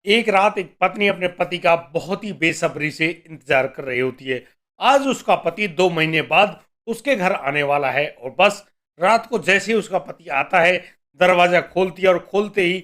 एक रात एक पत्नी अपने पति का बहुत ही बेसब्री से इंतजार कर रही होती है। आज उसका पति 2 महीने बाद उसके घर आने वाला है और बस रात को जैसे ही उसका पति आता है, दरवाजा खोलती है और खोलते ही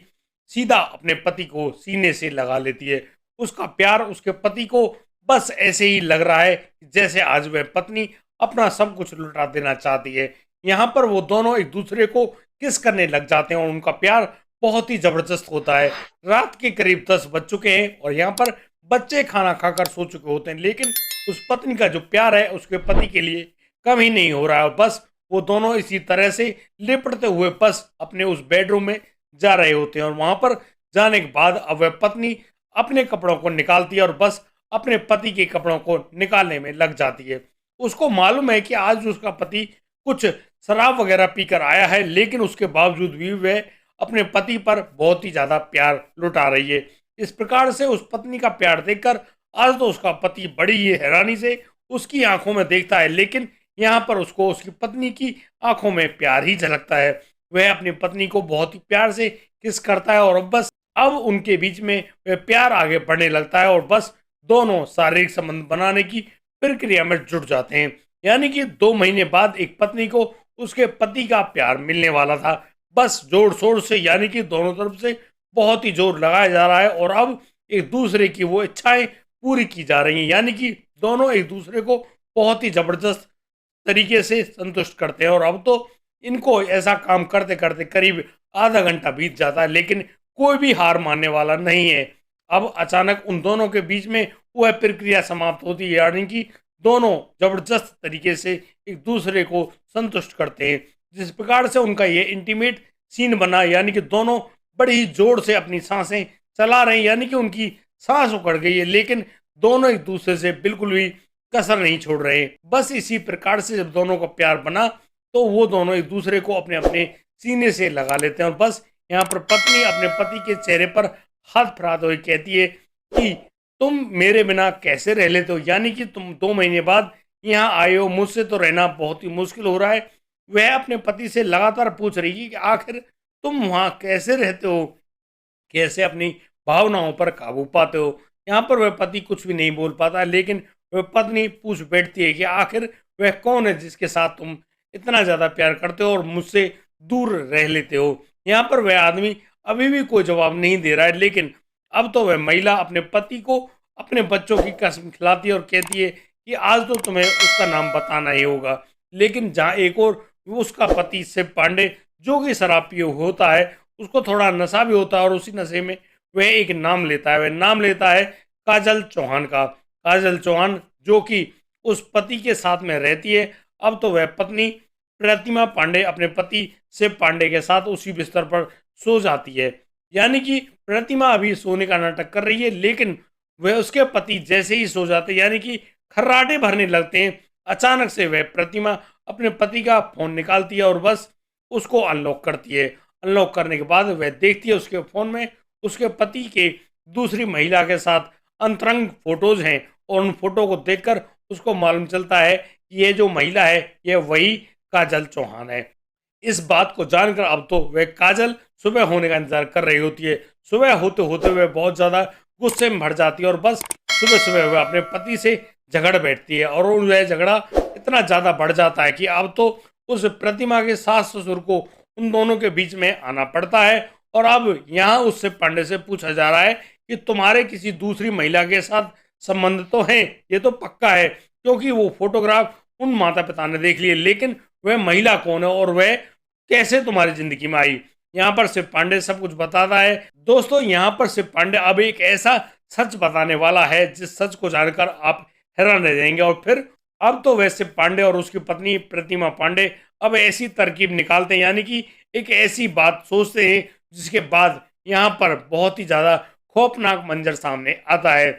सीधा अपने पति को सीने से लगा लेती है। उसका प्यार उसके पति को बस ऐसे ही लग रहा है जैसे आज वह पत्नी अपना सब कुछ लुटा देना चाहती है। यहाँ पर वो दोनों एक दूसरे को किस करने लग जाते हैं और उनका प्यार बहुत ही जबरदस्त होता है। रात के करीब 10 बज चुके हैं और यहाँ पर बच्चे खाना खाकर सो चुके होते हैं, लेकिन उस पत्नी का जो प्यार है उसके पति के लिए कम ही नहीं हो रहा है और बस वो दोनों इसी तरह से लिपटते हुए बस अपने उस बेडरूम में जा रहे होते हैं और वहां पर जाने के बाद अब वह पत्नी अपने कपड़ों को निकालती है और बस अपने पति के कपड़ों को निकालने में लग जाती है। उसको मालूम है कि आज उसका पति कुछ शराब वगैरह पीकर आया है, लेकिन उसके बावजूद भी वह अपने पति पर बहुत ही ज्यादा प्यार लुटा रही है। इस प्रकार से उस पत्नी का प्यार देखकर आज तो उसका पति बड़ी ही हैरानी से उसकी आंखों में देखता है, लेकिन यहाँ पर उसको उसकी पत्नी की आंखों में प्यार ही झलकता है। वह अपनी पत्नी को बहुत ही प्यार से किस करता है और बस अब उनके बीच में वह प्यार आगे बढ़ने लगता है और बस दोनों शारीरिक संबंध बनाने की प्रक्रिया में जुट जाते हैं। यानी कि 2 महीने बाद एक पत्नी को उसके पति का प्यार मिलने वाला था। बस जोर शोर से यानी कि दोनों तरफ से बहुत ही जोर लगाया जा रहा है और अब एक दूसरे की वो इच्छाएं पूरी की जा रही हैं। यानी कि दोनों एक दूसरे को बहुत ही जबरदस्त तरीके से संतुष्ट करते हैं और अब तो इनको ऐसा काम करते करते करीब आधा घंटा बीत जाता है, लेकिन कोई भी हार मानने वाला नहीं है। अब अचानक उन दोनों के बीच में वह प्रक्रिया समाप्त होती है, यानी कि दोनों जबरदस्त तरीके से एक दूसरे को संतुष्ट करते हैं। जिस प्रकार से उनका ये इंटीमेट सीन बना, यानी कि दोनों बड़ी ही जोर से अपनी सांसें चला रहे हैं, यानी कि उनकी सांस उखड़ गई है, लेकिन दोनों एक दूसरे से बिल्कुल भी कसर नहीं छोड़ रहे। बस इसी प्रकार से जब दोनों का प्यार बना तो वो दोनों एक दूसरे को अपने अपने सीने से लगा लेते हैं और बस यहाँ पर पत्नी अपने पति के चेहरे पर हाथ फिराते हुए कहती है कि तुम मेरे बिना कैसे रह लेते हो, यानी कि तुम 2 महीने बाद यहाँ आए हो, मुझसे तो रहना बहुत ही मुश्किल हो रहा है। वह अपने पति से लगातार पूछ रही है कि आखिर तुम वहाँ कैसे रहते हो, कैसे अपनी भावनाओं पर काबू पाते हो। यहाँ पर वह पति कुछ भी नहीं बोल पाता, लेकिन वह पत्नी पूछ बैठती है कि आखिर वह कौन है जिसके साथ तुम इतना ज़्यादा प्यार करते हो और मुझसे दूर रह लेते हो। यहाँ पर वह आदमी अभी भी कोई जवाब नहीं दे रहा है, लेकिन अब तो वह महिला अपने पति को अपने बच्चों की कसम खिलाती है और कहती है कि आज तो तुम्हें उसका नाम बताना ही होगा। लेकिन जहाँ एक और उसका पति शिव पांडे, जो कि शराब पिए होता है, उसको थोड़ा नशा भी होता है और उसी नशे में वह एक नाम लेता है। वह नाम लेता है काजल चौहान का। काजल चौहान जो कि उस पति के साथ में रहती है। अब तो वह पत्नी प्रतिमा पांडे अपने पति शिव पांडे के साथ उसी बिस्तर पर सो जाती है। यानी कि प्रतिमा अभी सोने का नाटक कर रही है, लेकिन वह उसके पति जैसे ही सो जाते यानी कि खर्राटे भरने लगते हैं, अचानक से वह प्रतिमा अपने पति का फोन निकालती है और बस उसको अनलॉक करती है। अनलॉक करने के बाद वह देखती है उसके फोन में उसके पति के दूसरी महिला के साथ अंतरंग फोटोज हैं और उन फोटो को देखकर उसको मालूम चलता है कि ये जो महिला है यह वही काजल चौहान है। इस बात को जानकर अब तो वह काजल सुबह होने का इंतजार कर रही होती है। सुबह होते होते वह बहुत ज्यादा गुस्से में भर जाती है और बस सुबह सुबह वह अपने पति से झगड़ बैठती है और वह झगड़ा इतना ज्यादा बढ़ जाता है कि अब तो उस प्रतिमा के सास ससुर को उन दोनों के बीच में आना पड़ता है। और अब यहाँ उससे पांडे से पूछा जा रहा है कि तुम्हारे किसी दूसरी महिला के साथ संबंध तो हैं, ये तो पक्का है, क्योंकि वो फोटोग्राफ उन माता पिता ने देख लिए, लेकिन वह महिला कौन है और वह कैसे तुम्हारी जिंदगी में आई। यहाँ पर शिव पांडे सब कुछ बताता है। दोस्तों यहाँ पर शिव पांडे अब एक ऐसा सच बताने वाला है जिस सच को जानकर आप हैरान रह जाएंगे। और फिर अब तो वह शिव पांडे और उसकी पत्नी प्रतिमा पांडे अब ऐसी तरकीब निकालते हैं, यानी कि एक ऐसी बात सोचते हैं जिसके बाद यहाँ पर बहुत ही ज्यादा खौफनाक मंजर सामने आता है।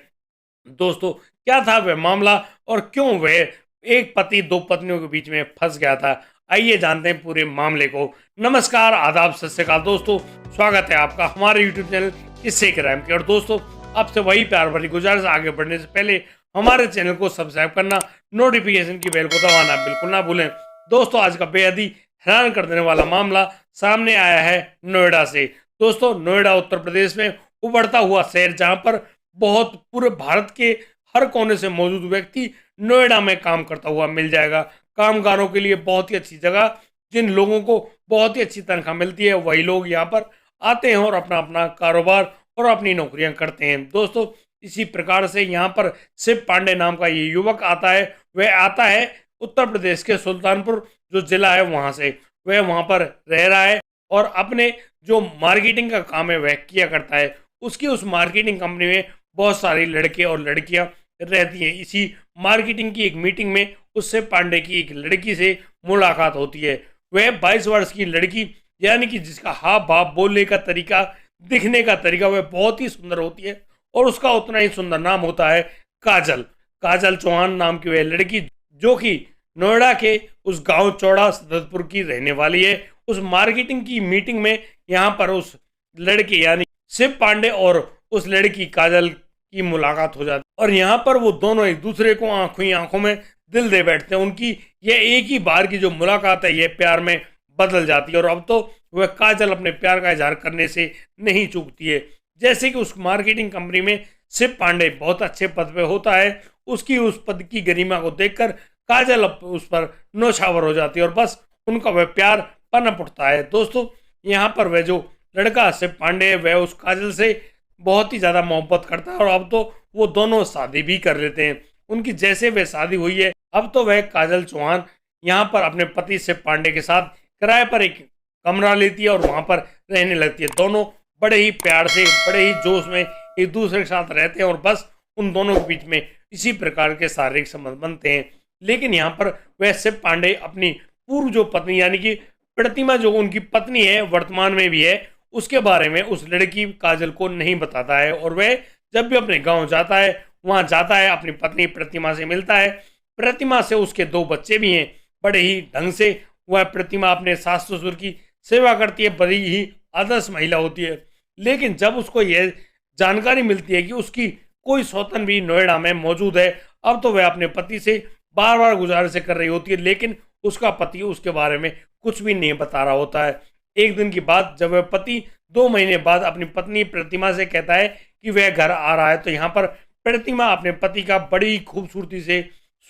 दोस्तों क्या था वह मामला और क्यों वह एक पति दो पत्नियों के बीच में फंस गया था, आइए जानते हैं पूरे मामले को। नमस्कार, आदाब, सत श्री अकाल दोस्तों, स्वागत है आपका हमारे यूट्यूब चैनल किस्से क्राइम के। और दोस्तों आपसे वही प्यार भरी गुजारिश, आगे बढ़ने से पहले हमारे चैनल को सब्सक्राइब करना, नोटिफिकेशन की बेल को दबाना बिल्कुल ना भूलें। दोस्तों आज का बेहद ही हैरान कर देने वाला मामला सामने आया है नोएडा से। दोस्तों नोएडा उत्तर प्रदेश में उभरता हुआ शहर जहाँ पर बहुत पूरे भारत के हर कोने से मौजूद व्यक्ति नोएडा में काम करता हुआ मिल जाएगा। कामगारों के लिए बहुत ही अच्छी जगह, जिन लोगों को बहुत ही अच्छी तनख्वाह मिलती है, वही लोग यहाँ पर आते हैं और अपना अपना कारोबार और अपनी नौकरियां करते हैं। दोस्तों, इसी प्रकार से यहाँ पर शिव पांडे नाम का ये युवक आता है। वह आता है उत्तर प्रदेश के सुल्तानपुर जो जिला है वहाँ से। वह वहाँ पर रह रहा है और अपने जो मार्केटिंग का काम है वह किया करता है। उसकी उस मार्केटिंग कंपनी में बहुत सारे लड़के और लड़कियां रहती हैं। इसी मार्केटिंग की एक मीटिंग में उससे पांडे की एक लड़की से मुलाकात होती है। वह 22 वर्ष की लड़की, यानी कि जिसका हाव भाव, बोलने का तरीका, दिखने का तरीका वह बहुत ही सुंदर होती है और उसका उतना ही सुंदर नाम होता है काजल। काजल चौहान नाम की वह लड़की, जो कि नोएडा के उस गांव चौड़ा सदतपुर की रहने वाली है। उस मार्केटिंग की मीटिंग में यहाँ पर उस लड़के यानी शिव पांडे और उस लड़की काजल की मुलाकात हो जाती है और यहाँ पर वो दोनों एक दूसरे को आंखों ही आंखों में दिल दे बैठते हैं। उनकी यह एक ही बार की जो मुलाकात है यह प्यार में बदल जाती है और अब तो वह काजल अपने प्यार का इजहार करने से नहीं चूकती है। जैसे कि उस मार्केटिंग कंपनी में शिव पांडे बहुत अच्छे पद पे होता है, उसकी उस पद की गरिमा को देखकर काजल उस पर नौछावर हो जाती है और बस उनका वह प्यार पनप उठता है। दोस्तों, यहाँ पर वह जो लड़का शिव पांडे है वह उस काजल से बहुत ही ज़्यादा मोहब्बत करता है और अब तो वो दोनों शादी भी कर लेते हैं। उनकी जैसे वह शादी हुई है, अब तो वह काजल चौहान यहाँ पर अपने पति शिव पांडे के साथ किराए पर एक कमरा लेती है और वहाँ पर रहने लगती है। दोनों बड़े ही प्यार से, बड़े ही जोश में एक दूसरे के साथ रहते हैं और बस उन दोनों के बीच में इसी प्रकार के शारीरिक संबंध बनते हैं। लेकिन यहाँ पर वह शिव पांडे अपनी पूर्व जो पत्नी यानी कि प्रतिमा, जो उनकी पत्नी है, वर्तमान में भी है, उसके बारे में उस लड़की काजल को नहीं बताता है और वह जब भी अपने गांव जाता है, वहां जाता है, अपनी पत्नी प्रतिमा से मिलता है। प्रतिमा से उसके 2 बच्चे भी हैं। बड़े ही ढंग से वह प्रतिमा अपने सास ससुर की सेवा करती है, बड़ी ही आदर्श महिला होती है। लेकिन जब उसको यह जानकारी मिलती है कि उसकी कोई सौतन भी नोएडा में मौजूद है, अब तो वह अपने पति से बार बार गुजारिश कर रही होती है, लेकिन उसका पति उसके बारे में कुछ भी नहीं बता रहा होता है। एक दिन की बात, जब वह पति 2 महीने बाद अपनी पत्नी प्रतिमा से कहता है कि वह घर आ रहा है, तो यहाँ पर प्रतिमा अपने पति का बड़ी खूबसूरती से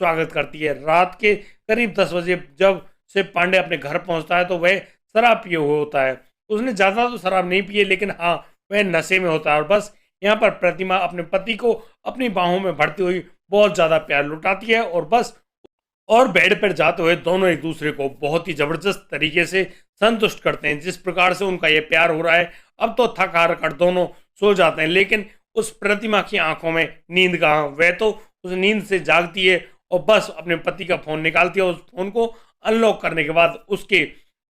स्वागत करती है। रात के करीब 10 बजे जब शिव पांडे अपने घर पहुंचता है तो वह शराब पिए हुए होता है। उसने ज़्यादा तो शराब नहीं पी है, लेकिन हाँ, वह नशे में होता है और बस यहाँ पर प्रतिमा अपने पति को अपनी बाहों में भरती हुई बहुत ज़्यादा प्यार लुटाती है और बस और बेड पर जाते हुए दोनों एक दूसरे को बहुत ही जबरदस्त तरीके से संतुष्ट करते हैं। जिस प्रकार से उनका ये प्यार हो रहा है, अब तो थक हार कर दोनों सो जाते हैं, लेकिन उस प्रतिमा की आंखों में नींद कहाँ, वह तो उस नींद से जागती है और बस अपने पति का फोन निकालती है। उस फोन को अनलॉक करने के बाद उसके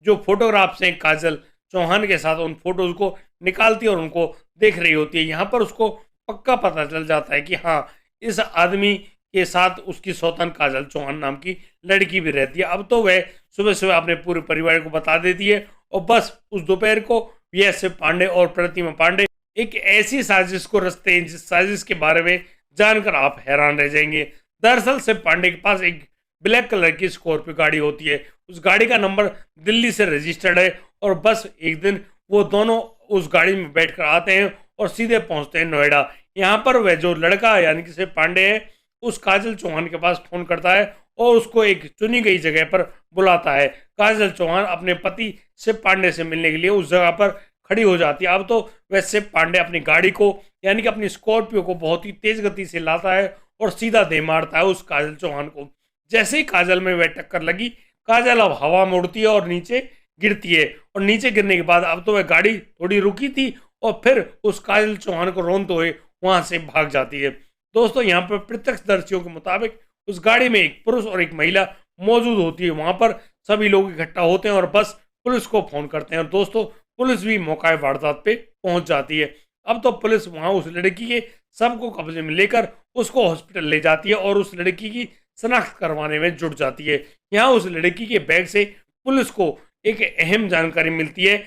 जो फोटोग्राफ्स हैं काजल चौहान के साथ, उन फोटोज को निकालती है और उनको देख रही होती है। यहाँ पर उसको पक्का पता चल जाता है कि हाँ, इस आदमी के साथ उसकी सौतन काजल चौहान नाम की लड़की भी रहती है। अब तो वह सुबह सुबह अपने पूरे परिवार को बता देती है और बस उस दोपहर को यह शिव पांडे और प्रतिमा पांडे एक ऐसी साजिश को रचते हैं जिस साजिश के बारे में जानकर आप हैरान रह जाएंगे। दरअसल शिव पांडे के पास एक ब्लैक कलर की स्कॉर्पियो गाड़ी होती है। उस गाड़ी का नंबर दिल्ली से रजिस्टर्ड है और बस एक दिन वो दोनों उस गाड़ी में बैठकर आते हैं और सीधे पहुंचते हैं नोएडा। यहाँ पर वह जो लड़का यानी कि शिव पांडे है, उस काजल चौहान के पास फोन करता है और उसको एक चुनी गई जगह पर बुलाता है। काजल चौहान अपने पति शिव पांडे से मिलने के लिए उस जगह पर खड़ी हो जाती है। अब तो वह शिव पांडे अपनी गाड़ी को यानी कि अपनी स्कॉर्पियो को बहुत ही तेज गति से लाता है और सीधा दे मारता है उस काजल चौहान को। जैसे ही काजल में वह टक्कर लगी, काजल अब हवा में उड़ती है और नीचे गिरती है और नीचे गिरने के बाद अब तो वह गाड़ी थोड़ी रुकी थी और फिर उस काजल चौहान को रोनते हुए वहां से भाग जाती है। दोस्तों, यहाँ पर प्रत्यक्षदर्शियों के मुताबिक उस गाड़ी में एक पुरुष और एक महिला मौजूद होती है। वहां पर सभी लोग इकट्ठा होते हैं और बस पुलिस को फोन करते हैं और दोस्तों, पुलिस भी मौका वारदात पे पहुंच जाती है। अब तो पुलिस वहां उस लड़की के शव को कब्जे में लेकर उसको हॉस्पिटल ले जाती है और उस लड़की की शनाख्त करवाने में जुट जाती है। यहाँ उस लड़की के बैग से पुलिस को एक अहम जानकारी मिलती है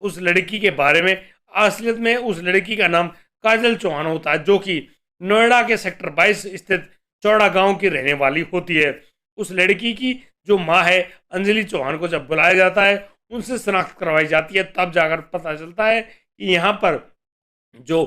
उस लड़की के बारे में। असलियत में उस लड़की का नाम काजल चौहान होता है, जो कि नोएडा के सेक्टर 22 स्थित चौड़ा गांव की रहने वाली होती है। उस लड़की की जो माँ है अंजलि चौहान को जब बुलाया जाता है, उनसे शनाख्त करवाई जाती है, तब जाकर पता चलता है कि यहाँ पर जो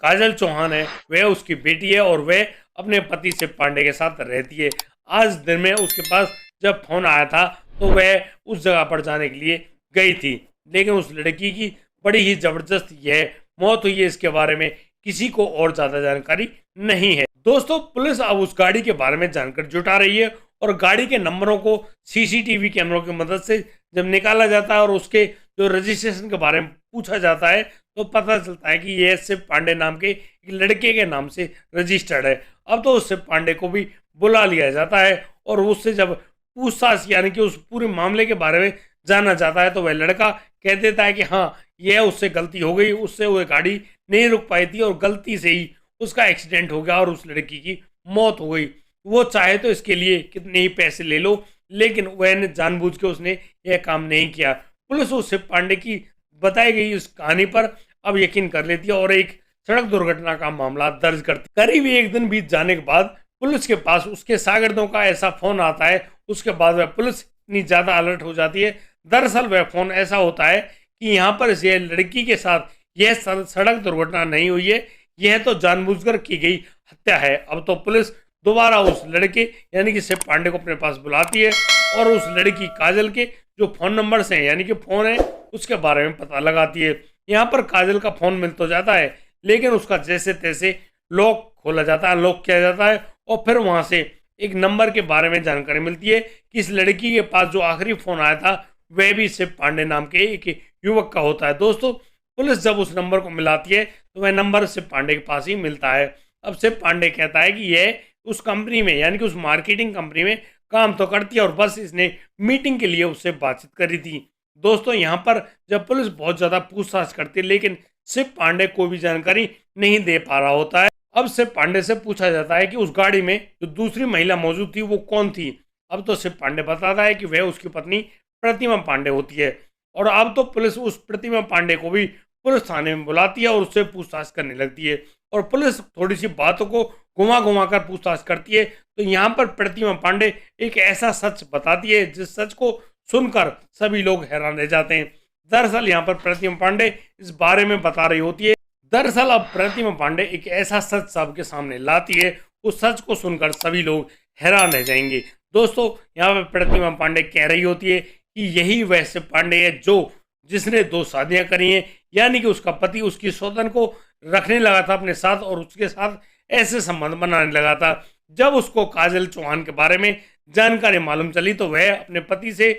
काजल चौहान है वह उसकी बेटी है और वह अपने पति शिव पांडे के साथ रहती है। आज दिन में उसके पास जब फोन आया था तो वह उस जगह पर जाने के लिए गई थी, लेकिन उस लड़की की बड़ी ही जबरदस्त यह मौत हुई है, इसके बारे में किसी को और ज्यादा जानकारी नहीं है। दोस्तों, पुलिस अब उस गाड़ी के बारे में जानकारी जुटा रही है और गाड़ी के नंबरों को सीसीटीवी कैमरों की मदद से जब निकाला जाता है और उसके जो रजिस्ट्रेशन के बारे में पूछा जाता है तो पता चलता है कि यह शिव पांडे नाम के एक लड़के के नाम से रजिस्टर्ड है। अब तो उस शिव पांडे को भी बुला लिया जाता है और उससे जब पूछताछ यानी कि उस पूरे मामले के बारे में जाना जाता है तो वह लड़का कह देता है कि हाँ, यह उससे गलती हो गई, उससे वह गाड़ी नहीं रुक पाई थी और गलती से ही उसका एक्सीडेंट हो गया और उस लड़की की मौत हो गई। वो चाहे तो इसके लिए कितने ही पैसे ले लो, लेकिन वह जानबूझ के उसने यह काम नहीं किया। पुलिस उस शिव पांडे की बताई गई इस कहानी पर अब यकीन कर लेती है और एक सड़क दुर्घटना का मामला दर्ज करती है। करीब एक दिन बीत जाने के बाद पुलिस के पास उसके शागिर्दों का ऐसा फोन आता है, उसके बाद वह पुलिस इतनी ज्यादा अलर्ट हो जाती है। दरअसल वह फोन ऐसा होता है कि यहाँ पर यह लड़की के साथ यह सड़क दुर्घटना नहीं हुई है, यह तो जानबूझकर की गई हत्या है। अब तो पुलिस दोबारा उस लड़के यानी कि शिव पांडे को अपने पास बुलाती है और उस लड़की काजल के जो फोन नंबर हैं यानी कि फोन है उसके बारे में पता लगाती है। यहाँ पर काजल का फोन मिल तो जाता है, लेकिन उसका जैसे तैसे लॉक खोला जाता है, लॉक किया जाता है और फिर वहां से एक नंबर के बारे में जानकारी मिलती है कि इस लड़की के पास जो आखिरी फोन आया था वह भी शिव पांडे नाम के एक युवक का होता है। दोस्तों, पुलिस जब उस नंबर को मिलाती है तो वह नंबर शिव पांडे के पास ही मिलता है। अब शिव पांडे कहता है कि यह उस कंपनी में यानी कि उस मार्केटिंग कंपनी में काम तो करती है और बस इसने मीटिंग के लिए उससे बातचीत करी थी। दोस्तों, यहाँ पर जब पुलिस बहुत ज्यादा पूछताछ करती है लेकिन शिव पांडे कोई भी जानकारी नहीं दे पा रहा होता है। अब शिव पांडे से पूछा जाता है कि उस गाड़ी में जो दूसरी महिला मौजूद थी वो कौन थी। अब तो शिव पांडे बताता है कि वह उसकी पत्नी प्रतिमा पांडे होती है और अब तो पुलिस उस प्रतिमा पांडे को भी पुलिस थाने में बुलाती है और उससे पूछताछ करने लगती है और पुलिस थोड़ी सी बातों को घुमा घुमा कर पूछताछ करती है तो यहाँ पर प्रतिमा पांडे एक ऐसा सच बताती है जिस सच को सुनकर सभी लोग हैरान रह जाते हैं। दरअसल यहाँ पर प्रतिमा पांडे इस बारे में बता रही होती है। दरअसल अब प्रतिमा पांडे एक ऐसा सच सबके सामने लाती है, उस सच को सुनकर सभी लोग हैरान रह जाएंगे। दोस्तों, यहाँ पर प्रतिमा पांडे कह रही होती है कि यही वैसे पांडे है जो जिसने 2 शादियां करी हैं, यानी कि उसका पति उसकी सौतन को रखने लगा था अपने साथ और उसके साथ ऐसे संबंध बनाने लगा था। जब उसको काजल चौहान के बारे में जानकारी मालूम चली तो वह अपने पति से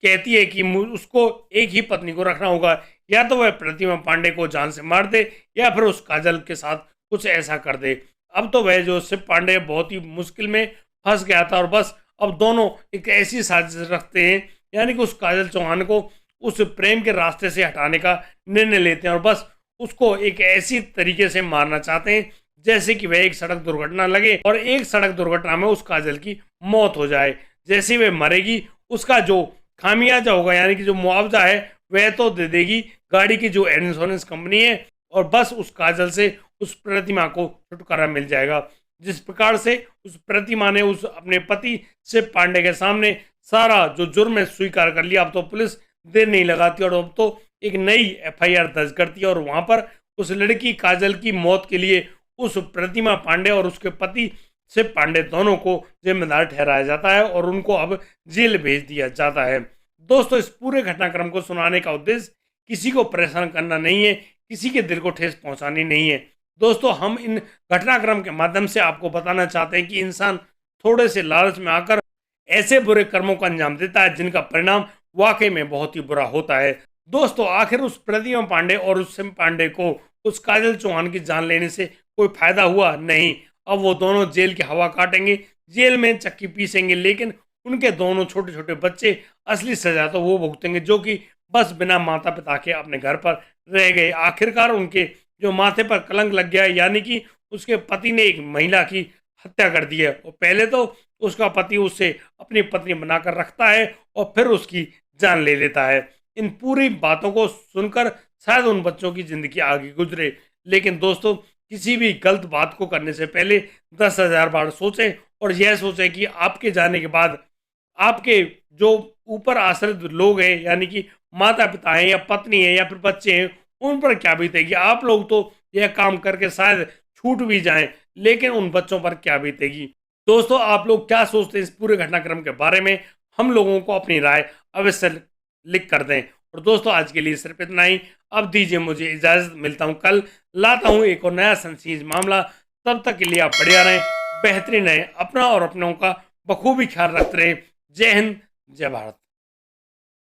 कहती है कि उसको एक ही पत्नी को रखना होगा, या तो वह प्रतिमा पांडे को जान से मार दे या फिर उस काजल के साथ कुछ ऐसा कर दे। अब तो वह जो शिव पांडे बहुत ही मुश्किल में फंस गया था और बस अब दोनों एक ऐसी साजिश रखते हैं यानी कि उस काजल चौहान को उस प्रेम के रास्ते से हटाने का निर्णय लेते हैं और बस उसको एक ऐसी तरीके से मारना चाहते हैं जैसे कि वह एक सड़क दुर्घटना लगे और एक सड़क दुर्घटना में उस काजल की मौत हो जाए। जैसे वह मरेगी उसका जो खामियाजा होगा यानी कि जो मुआवजा है वह तो दे देगी गाड़ी की जो इंश्योरेंस कंपनी है और बस उस काजल से उस प्रतिमा को छुटकारा मिल जाएगा। जिस प्रकार से उस प्रतिमा ने उस अपने पति शिव पांडे के सामने सारा जो जुर्म है स्वीकार कर लिया, अब तो पुलिस देर नहीं लगाती और अब तो एक नई एफआईआर दर्ज करती है और वहां पर उस लड़की काजल की मौत के लिए उस प्रतिमा पांडे और उसके पति शिव पांडे दोनों को जिम्मेदार ठहराया जाता है और उनको अब जेल भेज दिया जाता है। दोस्तों, इस पूरे घटनाक्रम को सुनाने का उद्देश्य किसी को परेशान करना नहीं है, किसी के दिल को ठेस पहुंचानी नहीं है। दोस्तों, हम इन घटनाक्रम के माध्यम से आपको बताना चाहते हैं कि इंसान थोड़े से लालच में आकर ऐसे बुरे कर्मों को अंजाम देता है जिनका परिणाम वाकई में बहुत ही बुरा होता है। दोस्तों, आखिर उस प्रतिमा पांडे और उस शिव पांडे को उस काजल चौहान की जान लेने से कोई फायदा हुआ नहीं। अब वो दोनों जेल की हवा काटेंगे, जेल में चक्की पीसेंगे, लेकिन उनके दोनों छोटे छोटे बच्चे असली सजा तो वो भुगतेंगे जो कि बस बिना माता पिता के अपने घर पर रह गए। आखिरकार उनके जो माथे पर कलंक लग गया यानी कि उसके पति ने एक महिला की हत्या कर दी है और पहले तो उसका पति उससे अपनी पत्नी बनाकर रखता है और फिर उसकी जान ले लेता है। इन पूरी बातों को सुनकर शायद उन बच्चों की जिंदगी आगे गुजरे, लेकिन दोस्तों किसी भी गलत बात को करने से पहले 10,000 बार सोचें और यह सोचें कि आपके जाने के बाद आपके जो ऊपर आश्रित लोग हैं यानी कि माता पिता हैं या पत्नी है या फिर बच्चे हैं उन पर क्या बीतेगी। आप लोग तो यह काम करके शायद छूट भी जाएं, लेकिन उन बच्चों पर क्या बीतेगी। दोस्तों, आप लोग क्या सोचते हैं इस पूरे घटनाक्रम के बारे में? हम लोगों को अपनी राय अवश्य लिख कर दें। और दोस्तों, आज के लिए सिर्फ इतना ही। अब दीजिए मुझे इजाजत, मिलता हूँ कल, लाता हूँ एक और नया सनसीज मामला। तब तक के लिए आप बढ़िया रहें, बेहतरीन रहें, अपना और अपनों का बखूबी ख्याल रखते रहे। जय हिंद, जय भारत।